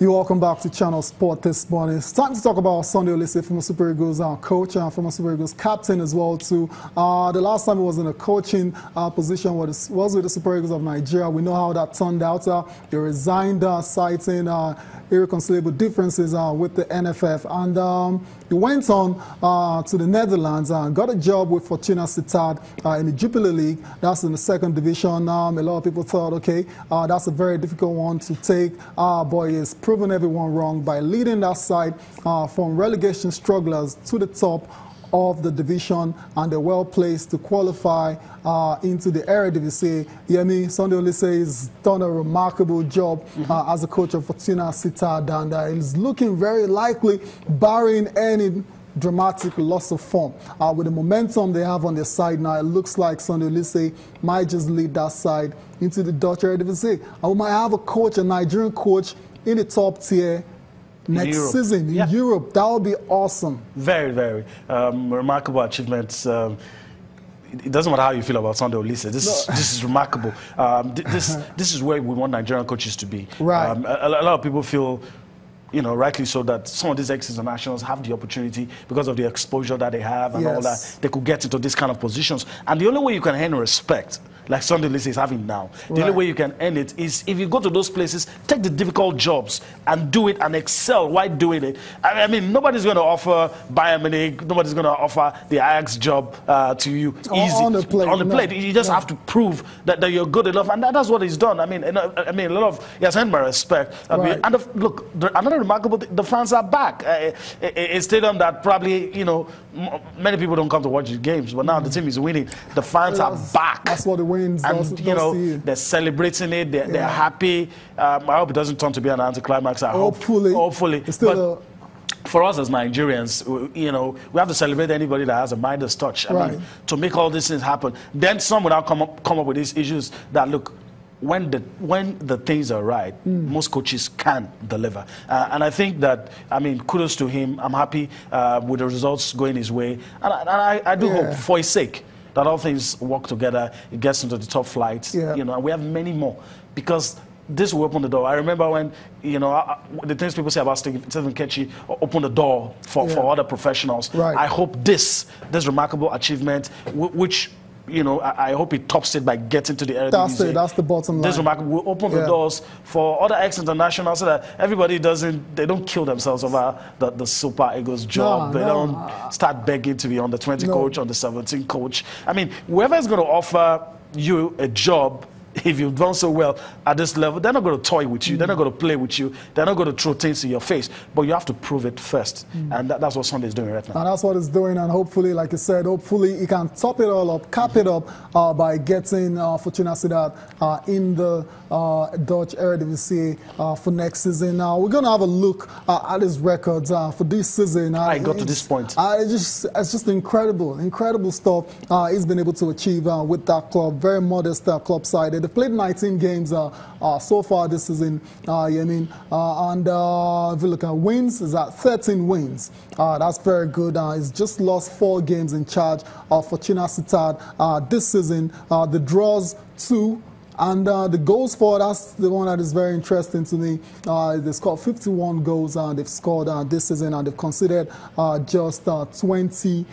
You're welcome back to Channel Sport this morning. It's time to talk about Sunday Oliseh, former Super Eagles coach and former Super Eagles captain as well too. The last time he was in a coaching position was with the Super Eagles of Nigeria. We know how that turned out. He resigned, citing irreconcilable differences with the NFF, and he went on to the Netherlands and got a job with Fortuna Sittard in the Jupiler League. That's in the second division. A lot of people thought, okay, that's a very difficult one to take, but he has proven everyone wrong by leading that side from relegation strugglers to the top of the division, and they're well placed to qualify into the Eredivisie. Yemi, Sunday Oliseh has done a remarkable job as a coach of Fortuna Sittard, and he's looking very likely, barring any dramatic loss of form. With the momentum they have on their side now, it looks like Sunday Oliseh might just lead that side into the Dutch Eredivisie. And we might have a coach, a Nigerian coach, in the top tier next season in Europe. That would be awesome. Very, very remarkable achievements. It doesn't matter how you feel about Sunday Oliseh. This is remarkable. This is where we want Nigerian coaches to be. Right. A lot of people feel, you know, rightly so, that some of these ex-internationals have the opportunity because of the exposure that they have and all that. They could get into this kind of positions. And the only way you can earn respect, like Sunday Oliseh is having now, the only way you can earn it is if you go to those places, take the difficult jobs and do it and excel while doing it. I mean, nobody's going to offer Bayern Munich, nobody's going to offer the Ajax job to you easy. On the plate. You just have to prove that you're good enough, and that's what he's done. I mean, a lot of, he has earned my respect. And look, another remarkable thing, the fans are back. A stadium that probably, you know, many people don't come to watch the games, but now the team is winning. The fans are back. That's what the wins. And you know, they're celebrating it. They're happy. I hope it doesn't turn to be an anticlimax. Hopefully. But for us as Nigerians, you know, we have to celebrate anybody that has a Midas touch. I mean, to make all these things happen. Then some will now come up with these issues that, look, when the things are right, most coaches can deliver. And I think that, I mean, kudos to him. I'm happy with the results going his way. And I do hope, for his sake, that all things work together, it gets into the top flights, you know, and we have many more, because this will open the door. I remember when, you know, the things people say about Stephen Kechi open the door for other professionals. I hope this remarkable achievement, which, you know, I hope it tops it by getting to the Eredivisie. That's the bottom line. This remarkable will open the doors for other ex-internationals so that everybody they don't kill themselves over the Super Eagles job. They don't start begging to be on the 20 coach, on the 17 coach. I mean, whoever is going to offer you a job, if you've done so well at this level, they're not going to toy with you. They're not going to play with you. They're not going to throw things in your face. But you have to prove it first. And that's what Sunday is doing right now. And that's what it's doing. And hopefully, like you said, hopefully he can top it all up, cap it up by getting Fortuna Sittard in the Dutch Eredivisie for next season. Now, we're going to have a look at his records for this season. I got to this point. It's just incredible stuff he's been able to achieve with that club. Very modest club side. They've played 19 games so far this season, and if you look at wins, is at 13 wins. That's very good. He's just lost 4 games in charge of Fortuna Sittard this season. The draws 2. And the goals for, that's the one that is very interesting to me. They scored 51 goals they've scored this season, and they've conceded just 22.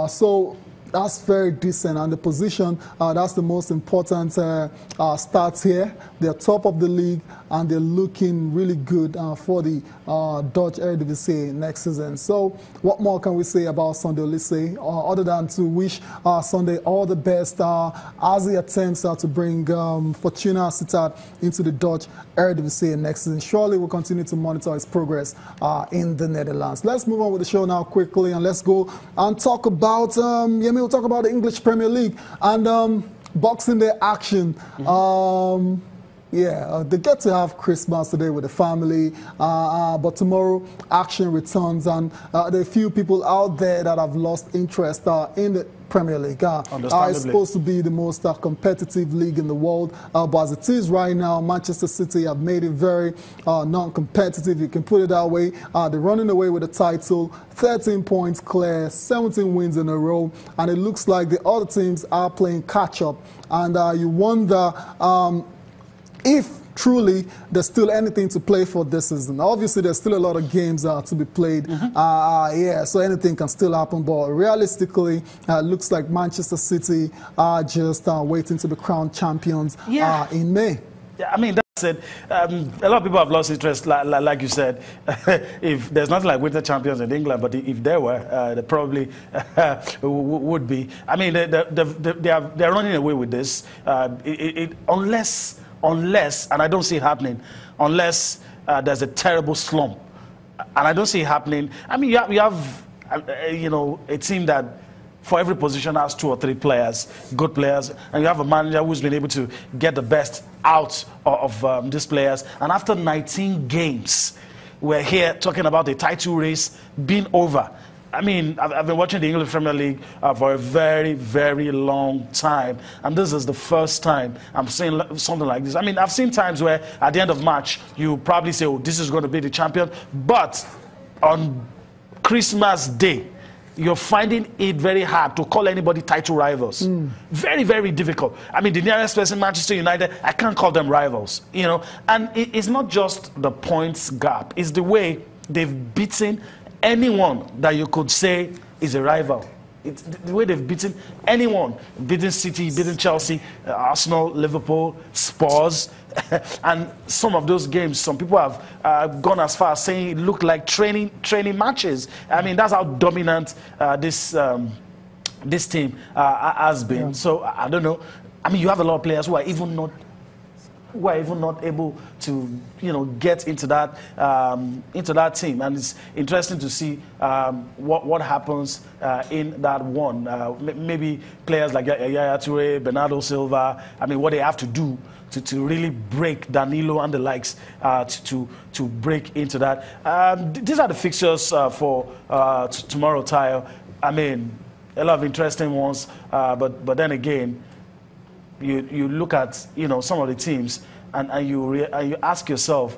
So that's very decent. And the position, that's the most important stats here. They're top of the league, and they're looking really good for the Dutch Eredivisie next season. So what more can we say about Sunday Oliseh, other than to wish Sunday all the best as he attempts to bring Fortuna Sittard into the Dutch Eredivisie next season. Surely we'll continue to monitor his progress in the Netherlands. Let's move on with the show now quickly, and let's go and talk about, we'll talk about the English Premier League and Boxing Day action. They get to have Christmas today with the family, but tomorrow action returns, and there are a few people out there that have lost interest in the Premier League. It's supposed to be the most competitive league in the world, but as it is right now, Manchester City have made it very non-competitive, you can put it that way. They're running away with the title, 13 points clear, 17 wins in a row, and it looks like the other teams are playing catch-up, and you wonder if truly there's still anything to play for this season. Obviously, there's still a lot of games to be played. Yeah, so anything can still happen. But realistically, looks like Manchester City are just waiting to be crowned champions in May. Yeah, I mean, that's it. A lot of people have lost interest, like you said. If there's nothing like winter champions in England, but if there were, they probably would be. I mean, they're running away with this. Unless, and I don't see it happening, unless there's a terrible slump, and I don't see it happening. I mean, you have you know, a team that for every position has 2 or 3 players, good players, and you have a manager who's been able to get the best out of these players. And after 19 games, we're here talking about the title race being over. I mean, I've been watching the English Premier League for a very, very long time, and this is the first time I'm seeing something like this. I mean, I've seen times where at the end of March, you probably say, oh, this is going to be the champion, but on Christmas Day, you're finding it very hard to call anybody title rivals. Very, very difficult. I mean, the nearest person, Manchester United, I can't call them rivals, you know. And it's not just the points gap. It's the way they've beaten anyone that you could say is a rival. It's the way they've beaten anyone. Beaten City, beaten Chelsea, Arsenal, Liverpool, Spurs. And some of those games, some people have gone as far as saying it looked like training matches. I mean, that's how dominant this team has been. So I don't know. I mean, you have a lot of players who are even not able to, you know, get into that team, and it's interesting to see what happens in that one. Maybe players like Yaya Toure, Bernardo Silva. I mean, what they have to do to really break Danilo and the likes to break into that. These are the fixtures for tomorrow, Tayo. I mean, a lot of interesting ones, but then again, you look at, you know, some of the teams, and you ask yourself,